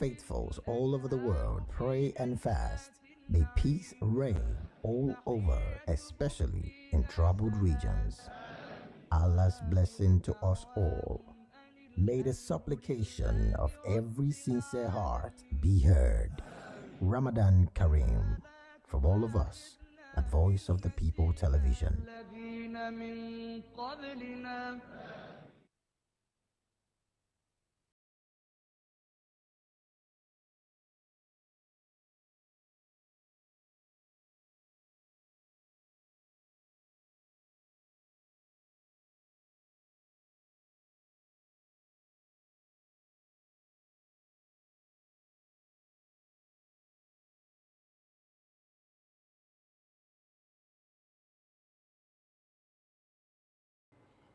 faithfuls all over the world pray and fast. May peace reign all over, especially in troubled regions. Allah's blessing to us all. May the supplication of every sincere heart be heard. Ramadan Kareem, from all of us at Voice of the People Television.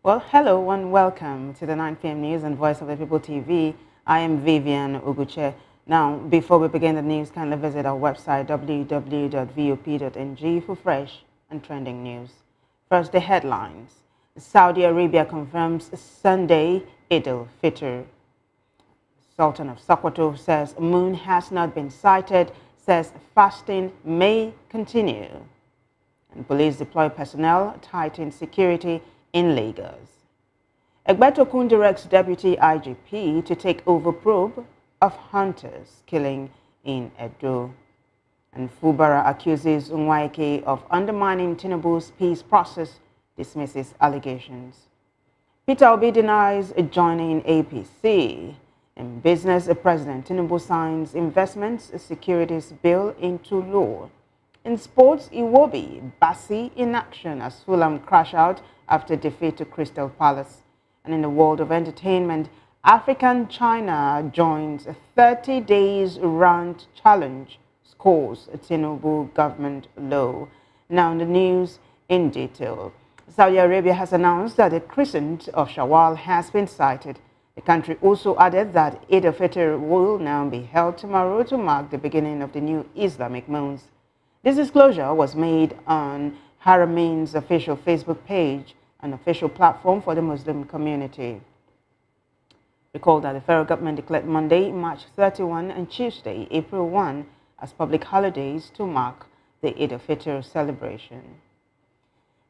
Well, hello and welcome to the 9 p.m. news and Voice of the People TV. I am Vivian Uguche. Now, before we begin the news, kindly visit our website www.vop.ng for fresh and trending news. First, the headlines. Saudi Arabia confirms Sunday Eid al-Fitr. Sultan of Sokoto says moon has not been sighted, says fasting may continue. And police deploy personnel, tighten security in Lagos. Egbetokun directs Deputy IGP to take over probe of hunters killing in Edo. And Fubara accuses Unwaike of undermining Tinubu's peace process, dismisses allegations. Peter Obi denies joining APC. In business, President Tinubu signs investments securities bill into law. In sports, Iwobi, Bassi in action as Fulham crash out after defeat to Crystal Palace. And in the world of entertainment, African China joins a 30 days round challenge, scores Tinubu government low. Now in the news in detail. Saudi Arabia has announced that the crescent of Shawwal has been sighted. The country also added that Eid al-Fitr will now be held tomorrow to mark the beginning of the new Islamic month. This disclosure was made on Haramain's official Facebook page, an official platform for the Muslim community. Recall that the federal government declared Monday, March 31 and Tuesday, April 1 as public holidays to mark the Eid al-Fitr celebration.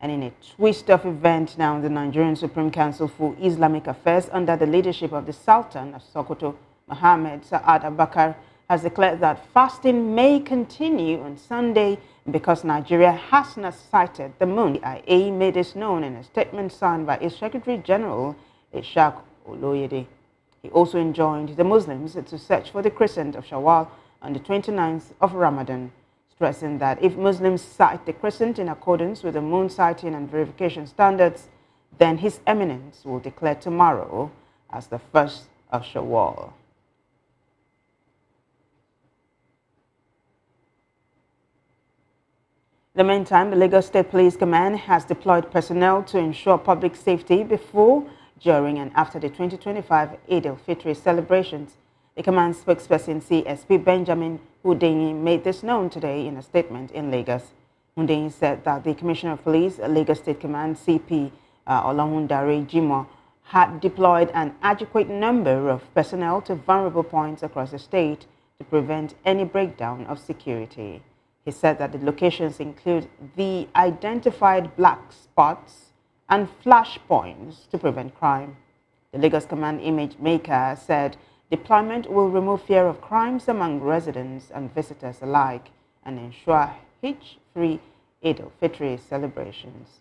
And in a twist of events now, the Nigerian Supreme Council for Islamic Affairs under the leadership of the Sultan of Sokoto, Mohammed Sa'ad Abakar, has declared that fasting may continue on Sunday because Nigeria has not sighted the moon. The IA made this known in a statement signed by its Secretary General, Ishaq Oloyede. He also enjoined the Muslims to search for the crescent of Shawwal on the 29th of Ramadan, stressing that if Muslims sight the crescent in accordance with the moon sighting and verification standards, then His Eminence will declare tomorrow as the first of Shawwal. In the meantime, the Lagos State Police Command has deployed personnel to ensure public safety before, during, and after the 2025 Eid al-Fitr celebrations. The command spokesperson CSP Benjamin Hundeyin made this known today in a statement in Lagos. Hundeyin said that the Commissioner of Police, Lagos State Command CP Olahundare Jimoh, had deployed an adequate number of personnel to vulnerable points across the state to prevent any breakdown of security. He said that the locations include the identified black spots and flashpoints to prevent crime. The Lagos Command image maker said deployment will remove fear of crimes among residents and visitors alike and ensure hitch-free Eid al-Fitr celebrations.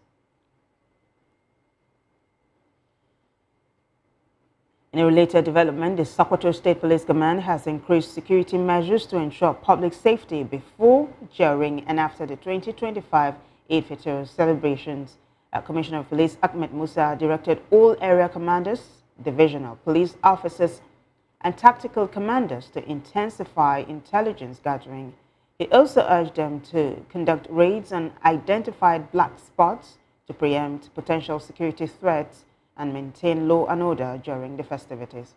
In a related development, the Sokoto State Police Command has increased security measures to ensure public safety before, during, and after the 2025 Eid al-Fitr celebrations. Commissioner of Police Ahmed Musa directed all area commanders, divisional police officers, and tactical commanders to intensify intelligence gathering. He also urged them to conduct raids on identified black spots to preempt potential security threats and maintain law and order during the festivities.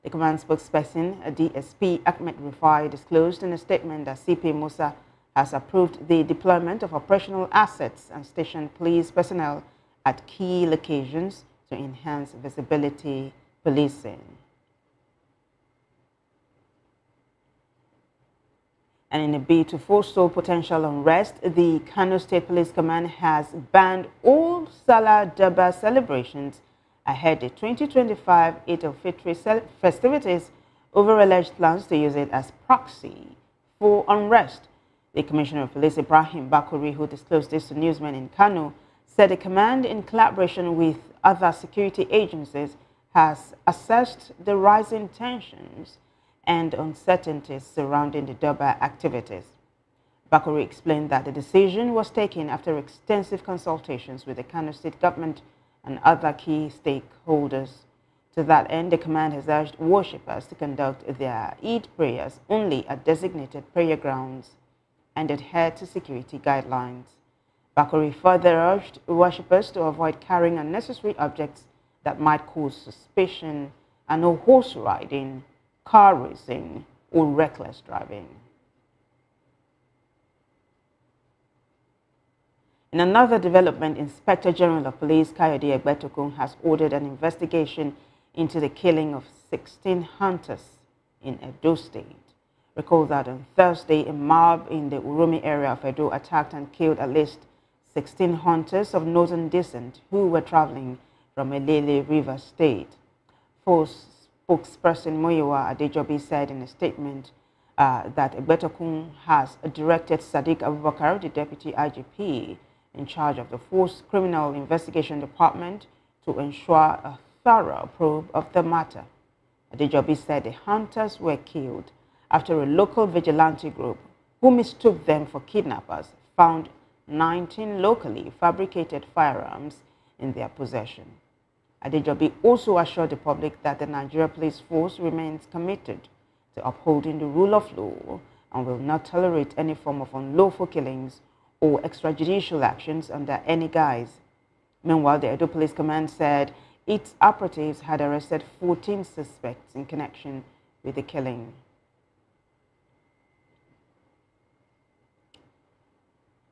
The command spokesperson, DSP Ahmed Rufai, disclosed in a statement that CP Musa has approved the deployment of operational assets and stationed police personnel at key locations to enhance visibility policing. And in a bid to forestall potential unrest, the Kano State Police Command has banned all Salah Durbar celebrations ahead the 2025 Eid al-Fitr festivities over alleged plans to use it as proxy for unrest. The Commissioner of Police, Ibrahim Bakori, who disclosed this to newsmen in Kano, said the command, in collaboration with other security agencies, has assessed the rising tensions and uncertainties surrounding the Durbar activities. Bakori explained that the decision was taken after extensive consultations with the Kano State government and other key stakeholders. To that end, the command has urged worshippers to conduct their Eid prayers only at designated prayer grounds and adhere to security guidelines. Bakori further urged worshippers to avoid carrying unnecessary objects that might cause suspicion and no horse riding, car racing, or reckless driving. In another development, Inspector General of Police Kayode Egbetokun has ordered an investigation into the killing of 16 hunters in Edo State. Recall that on Thursday, a mob in the Uromi area of Edo attacked and killed at least 16 hunters of northern descent who were traveling from Elele River State. Force spokesperson Moyowa Adejobi said in a statement that Egbetokun has directed Sadiq Abubakar, the deputy IGP in charge of the Force Criminal Investigation Department, to ensure a thorough probe of the matter. Adejobi said the hunters were killed after a local vigilante group, who mistook them for kidnappers, found 19 locally fabricated firearms in their possession. Adejobi also assured the public that the Nigeria Police Force remains committed to upholding the rule of law and will not tolerate any form of unlawful killings or extrajudicial actions under any guise. Meanwhile, the Edo Police Command said its operatives had arrested 14 suspects in connection with the killing.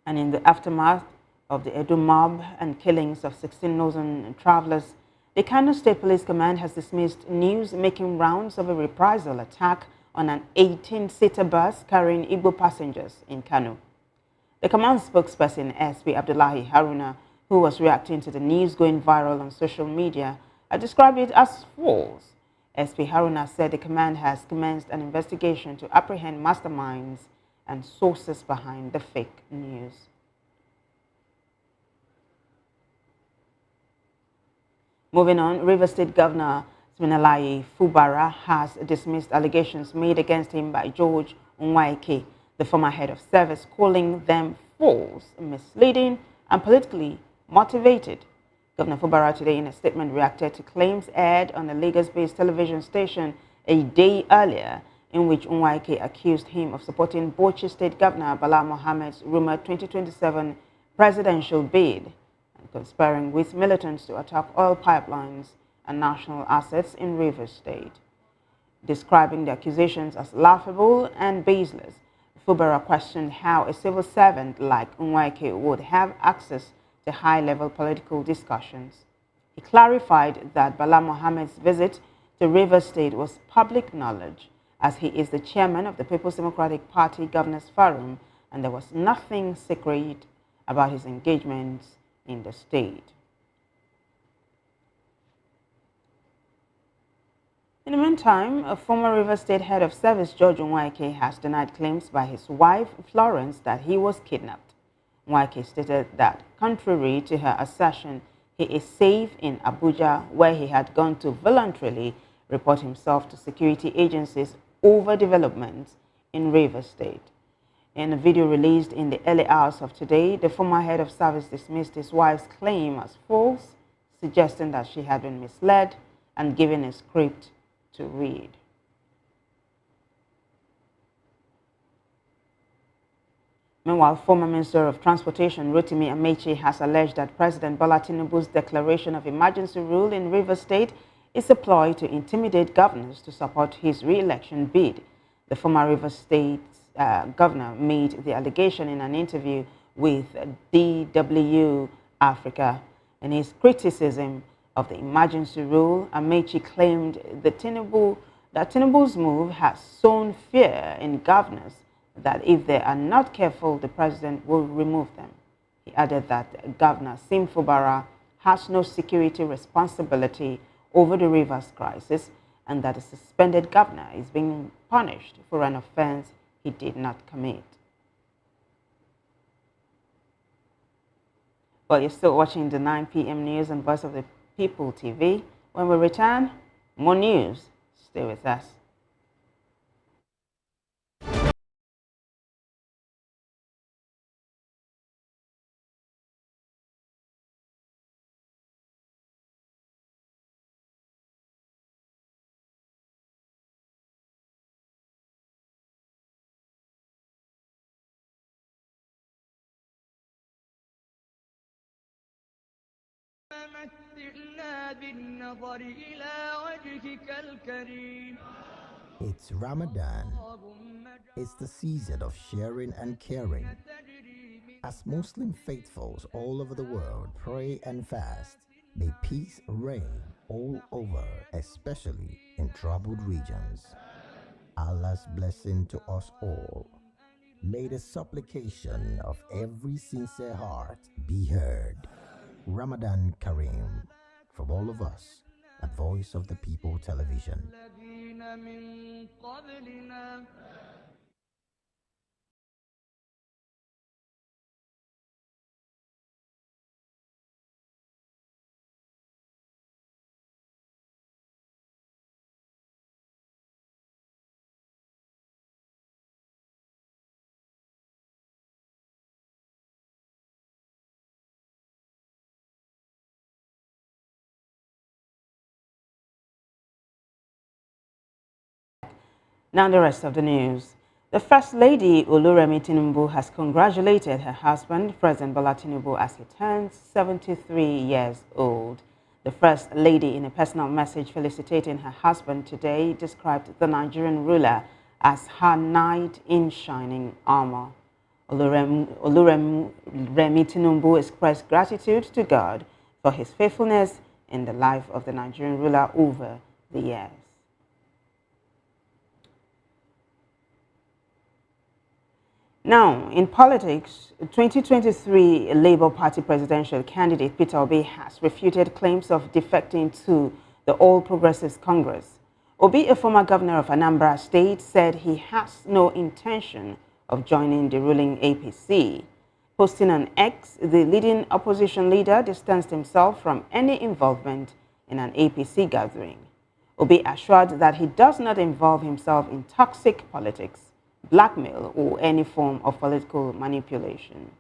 And in the aftermath of the Edo mob and killings of 16 northern travelers, the Kano State Police Command has dismissed news making rounds of a reprisal attack on an 18-seater bus carrying Igbo passengers in Kano. The command spokesperson, SP Abdullahi Haruna, who was reacting to the news going viral on social media, had described it as false. SP Haruna said the command has commenced an investigation to apprehend masterminds and sources behind the fake news. Moving on, Rivers State Governor Siminalayi Fubara has dismissed allegations made against him by George Nwaike, the former head of service, calling them false, misleading, and politically motivated. Governor Fubara today in a statement reacted to claims aired on a Lagos-based television station a day earlier in which Nwaike accused him of supporting Bauchi State Governor Bala Mohammed's rumored 2027 presidential bid and conspiring with militants to attack oil pipelines and national assets in Rivers State. Describing the accusations as laughable and baseless, Fubara questioned how a civil servant like Nwaike would have access to high-level political discussions. He clarified that Bala Mohammed's visit to Rivers State was public knowledge, as he is the chairman of the People's Democratic Party Governors Forum, and there was nothing secret about his engagements in the state. In the meantime, a former Rivers State head of service, George Nwaike, has denied claims by his wife, Florence, that he was kidnapped. Nwaike stated that, contrary to her assertion, he is safe in Abuja, where he had gone to voluntarily report himself to security agencies over developments in Rivers State. In a video released in the early hours of today, the former head of service dismissed his wife's claim as false, suggesting that she had been misled and given a script to read. Meanwhile, former Minister of Transportation Rotimi Amechi has alleged that President Bola Tinubu's declaration of emergency rule in Rivers State is a ploy to intimidate governors to support his re-election bid. The former Rivers State governor made the allegation in an interview with DW Africa. In his criticism of the emergency rule, Amechi claimed that Tinubu's move has sown fear in governors that if they are not careful, the president will remove them. He added that Governor Sim Fubara has no security responsibility over the rivers crisis and that the suspended governor is being punished for an offense he did not commit. Well, you're still watching the 9 p.m. news on Voice of the People TV. When we return, more news. Stay with us. It's Ramadan. It's the season of sharing and caring. As Muslim faithfuls all over the world pray and fast, may peace reign all over, especially in troubled regions. Allah's blessing to us all. May the supplication of every sincere heart be heard. Ramadan Kareem, from all of us at Voice of the People Television. Now the rest of the news. The First Lady Oluremi Tinubu has congratulated her husband, President Bola Tinubu, as he turns 73 years old. The First Lady, in a personal message felicitating her husband today, described the Nigerian ruler as her knight in shining armor. Oluremi Tinubu expressed gratitude to God for his faithfulness in the life of the Nigerian ruler over the years. Now, in politics, 2023 Labour Party presidential candidate Peter Obi has refuted claims of defecting to the All Progressives Congress. Obi, a former governor of Anambra State, said he has no intention of joining the ruling APC. Posting on X, the leading opposition leader distanced himself from any involvement in an APC gathering. Obi assured that he does not involve himself in toxic politics, blackmail, or any form of political manipulation.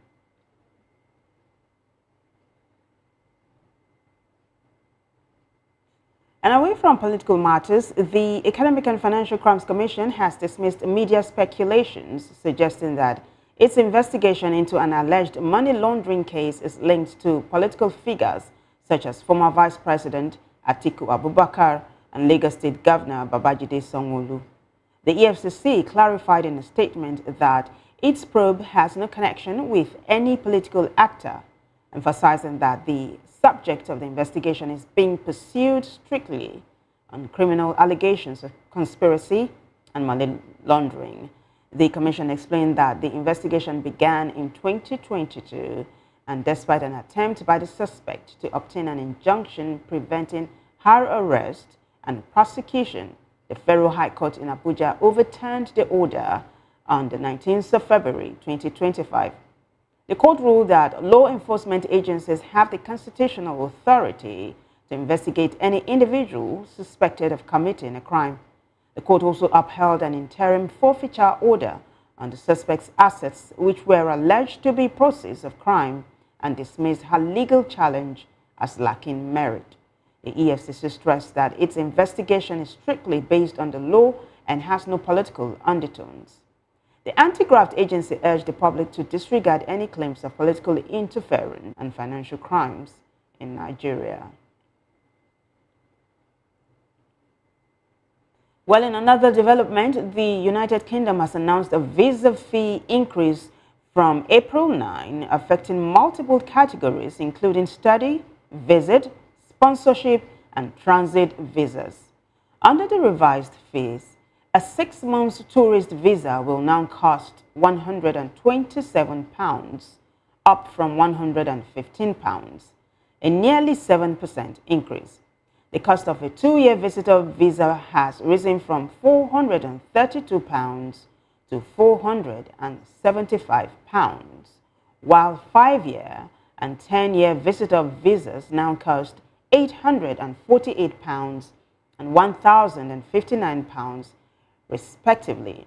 And away from political matters, the Economic and Financial Crimes Commission has dismissed media speculations suggesting that its investigation into an alleged money laundering case is linked to political figures such as former Vice President Atiku Abubakar and Lagos State Governor Babajide Sanwo-Olu. The EFCC clarified in a statement that its probe has no connection with any political actor, emphasizing that the subject of the investigation is being pursued strictly on criminal allegations of conspiracy and money laundering. The Commission explained that the investigation began in 2022, and despite an attempt by the suspect to obtain an injunction preventing her arrest and prosecution, the Federal High Court in Abuja overturned the order on the 19th of February 2025. The court ruled that law enforcement agencies have the constitutional authority to investigate any individual suspected of committing a crime. The court also upheld an interim forfeiture order on the suspect's assets, which were alleged to be proceeds of crime, and dismissed her legal challenge as lacking merit. The EFCC stressed that its investigation is strictly based on the law and has no political undertones. The anti-graft agency urged the public to disregard any claims of political interference and financial crimes in Nigeria. Well, in another development, the United Kingdom has announced a visa fee increase from April 9, affecting multiple categories, including study, visit, sponsorship, and transit visas. Under the revised fees, A 6-month tourist visa will now cost £127, up from £115, a nearly 7% increase. The cost of a 2-year visitor visa has risen from £432 to £475, while 5-year and 10-year visitor visas now cost £848 and £1,059, respectively.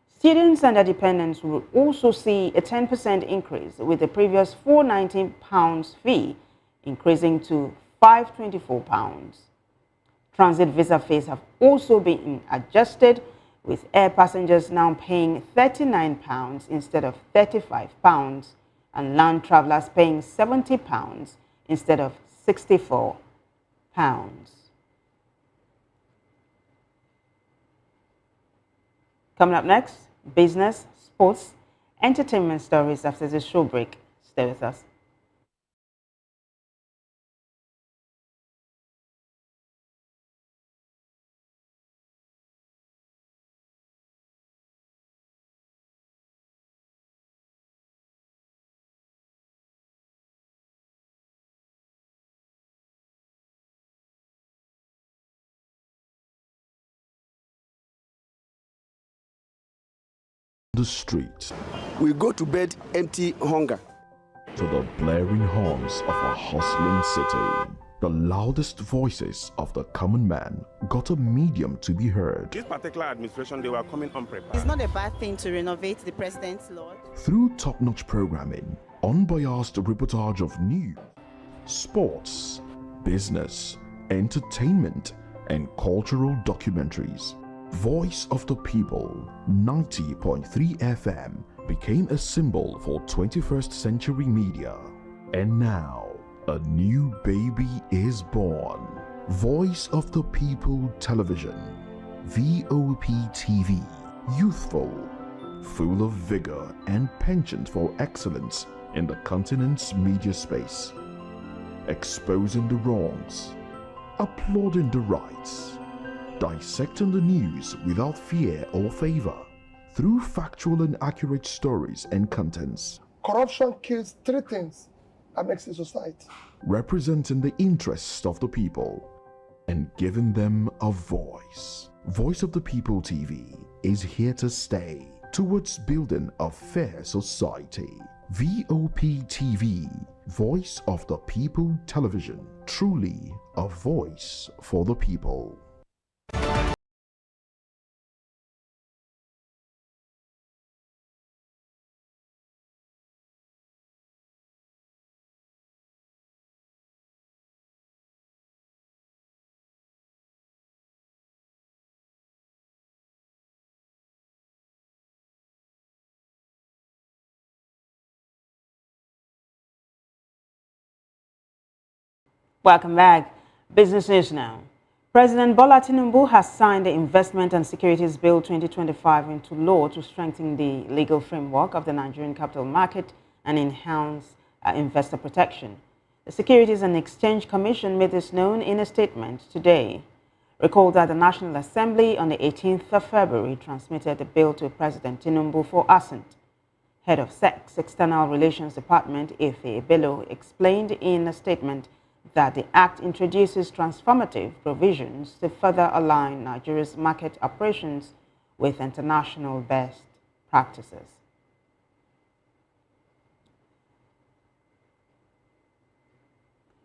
Students and their dependents will also see a 10% increase, with the previous £490 fee increasing to £524. Transit visa fees have also been adjusted, with air passengers now paying £39 instead of £35 and land travelers paying £70 instead of £64. Coming up next, business, sports, entertainment stories after the show break. Stay with us. The street, we go to bed empty hunger. to the blaring horns of a hustling city. The loudest voices of the common man got a medium to be heard. This particular administration, they were coming unprepared. It's not a bad thing to renovate the president's lawn. Through top-notch programming, unbiased reportage of news, sports, business, entertainment, and cultural documentaries, Voice of the People 90.3 FM became a symbol for 21st century media. And now, a new baby is born. Voice of the People Television, VOP TV, youthful, full of vigor and penchant for excellence in the continent's media space, exposing the wrongs, applauding the rights, dissecting the news without fear or favor, through factual and accurate stories and contents. Corruption kills 3 things that makes a society. Representing the interests of the people and giving them a voice. Voice of the People TV is here to stay towards building a fair society. VOP TV, Voice of the People Television, truly a voice for the people. Welcome back. Business News now. President Bola Tinubu has signed the Investment and Securities Bill 2025 into law to strengthen the legal framework of the Nigerian capital market and enhance investor protection. The Securities and Exchange Commission made this known in a statement today. Recall that the National Assembly on the 18th of February transmitted the bill to President Tinubu for assent. Head of SEC's External Relations Department, Ife Bello, explained in a statement that the Act introduces transformative provisions to further align Nigeria's market operations with international best practices.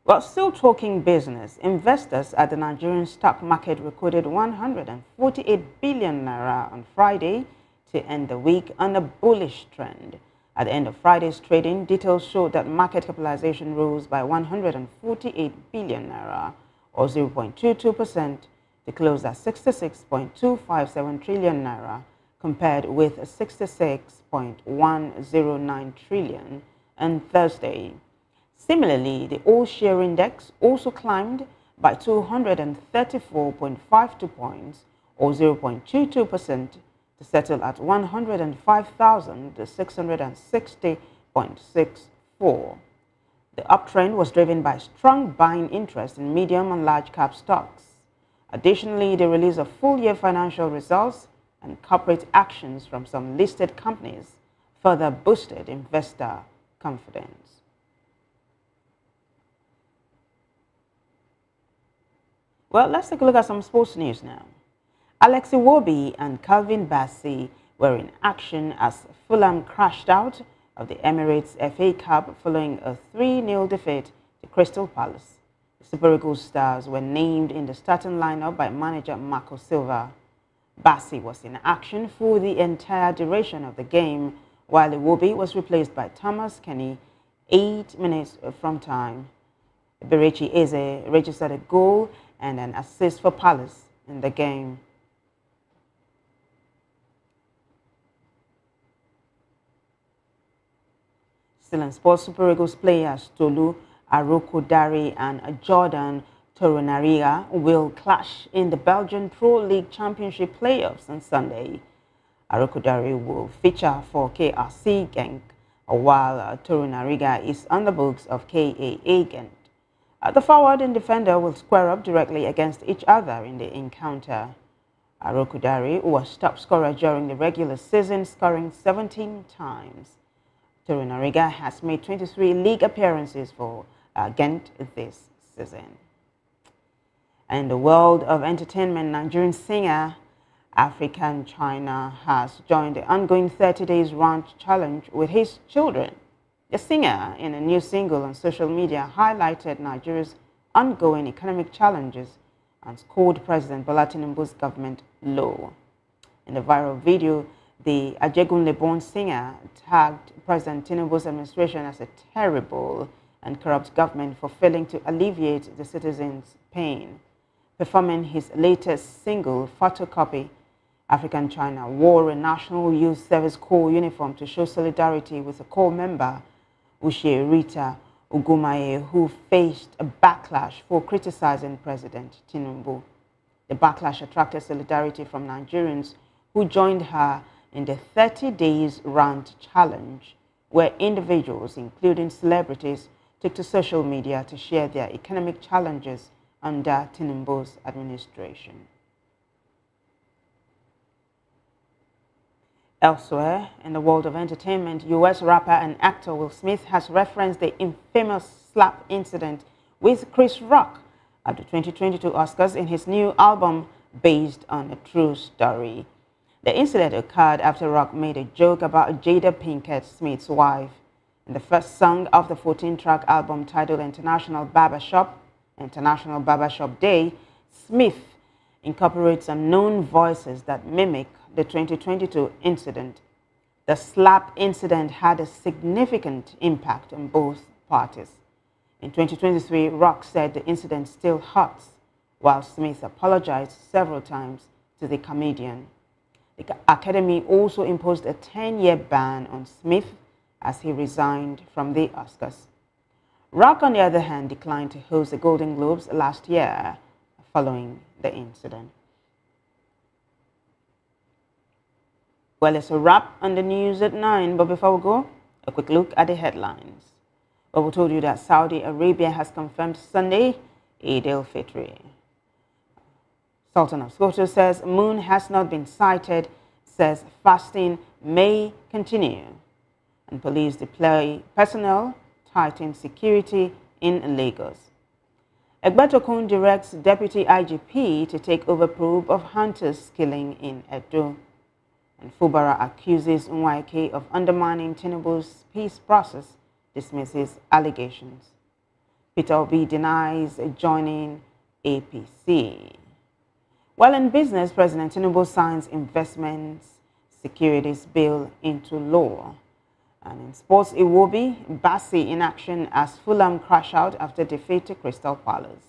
While still talking business, investors at the Nigerian stock market recorded 148 billion naira on Friday to end the week on a bullish trend. At the end of Friday's trading, details showed that market capitalization rose by 148 billion naira, or 0.22%, to close at 66.257 trillion naira, compared with 66.109 trillion on Thursday. Similarly, the all-share index also climbed by 234.52 points, or 0.22%, to settle at 105,660.64. The uptrend was driven by strong buying interest in medium and large cap stocks. Additionally, the release of full-year financial results and corporate actions from some listed companies further boosted investor confidence. Well, let's take a look at some sports news now. Alex Iwobi and Calvin Bassey were in action as Fulham crashed out of the Emirates FA Cup following a 3-0 defeat to Crystal Palace. The Super Eagles stars were named in the starting lineup by manager Marco Silva. Bassey was in action for the entire duration of the game, while Iwobi was replaced by Thomas Kenny 8 minutes from time. Berechi Eze registered a goal and an assist for Palace in the game. Still in sports, Super Eagles players Tolu Arokodare and Jordan Torunariga will clash in the Belgian Pro League Championship playoffs on Sunday. Arokodare will feature for KRC Genk, while Torunariga is on the books of KAA Ghent. The forward and defender will square up directly against each other in the encounter. Arokodare was top scorer during the regular season, scoring 17 times. Torunariga has made 23 league appearances for Ghent this season. In the world of entertainment, Nigerian singer African China has joined the ongoing 30 Days Ranch Challenge with his children. The singer, in a new single on social media, highlighted Nigeria's ongoing economic challenges and scored President Bola Tinubu's government low. In the viral video, the Ajegunle-born singer tagged President Tinubu's administration as a terrible and corrupt government for failing to alleviate the citizens' pain. Performing his latest single, Photocopy, African China wore a National Youth Service Corps uniform to show solidarity with a corps member, Ushe Rita Ugumaye, who faced a backlash for criticizing President Tinubu. The backlash attracted solidarity from Nigerians who joined her in the 30 Days Rant Challenge, where individuals, including celebrities, took to social media to share their economic challenges under Tinubu's administration. Elsewhere, in the world of entertainment, U.S. rapper and actor Will Smith has referenced the infamous slap incident with Chris Rock at the 2022 Oscars in his new album based on a true story. The incident occurred after Rock made a joke about Jada Pinkett Smith's wife. In the first song of the 14-track album titled International Barbershop Day, Smith incorporates some known voices that mimic the 2022 incident. The slap incident had a significant impact on both parties. In 2023, Rock said the incident still hurts, while Smith apologized several times to the comedian. The Academy also imposed a 10-year ban on Smith as he resigned from the Oscars. Rock, on the other hand, declined to host the Golden Globes last year following the incident. Well, it's a wrap on the news at 9, but before we go, a quick look at the headlines. Well, we told you that Saudi Arabia has confirmed Sunday Eid al-Fitr. Sultan of Sokoto says moon has not been sighted, says fasting may continue. And police deploy personnel, tighten security in Lagos. Egbetokun directs Deputy IGP to take over probe of hunters killing in Edo. And Fubara accuses NYK of undermining Tinubu's peace process, dismisses allegations. Peter Obi denies joining APC. While in business, President Tinubu signs investments securities bill into law. And in sports, Iwobi, Bassey in action as Fulham crash out after defeat to Crystal Palace.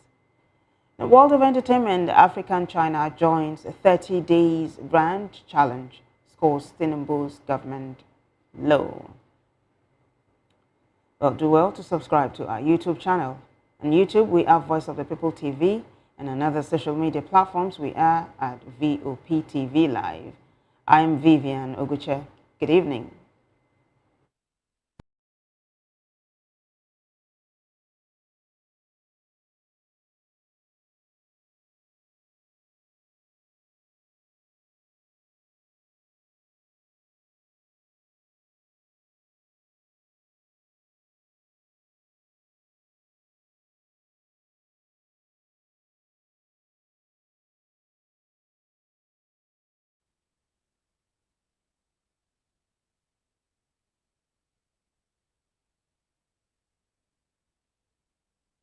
In the world of entertainment, African China joins a 30 Days Grand Challenge, scores Tinubu's government low. Well, do well to subscribe to our YouTube channel. On YouTube, we are Voice of the People TV, and on other social media platforms, we are at VOP TV Live. I'm Vivian Oguche. Good evening.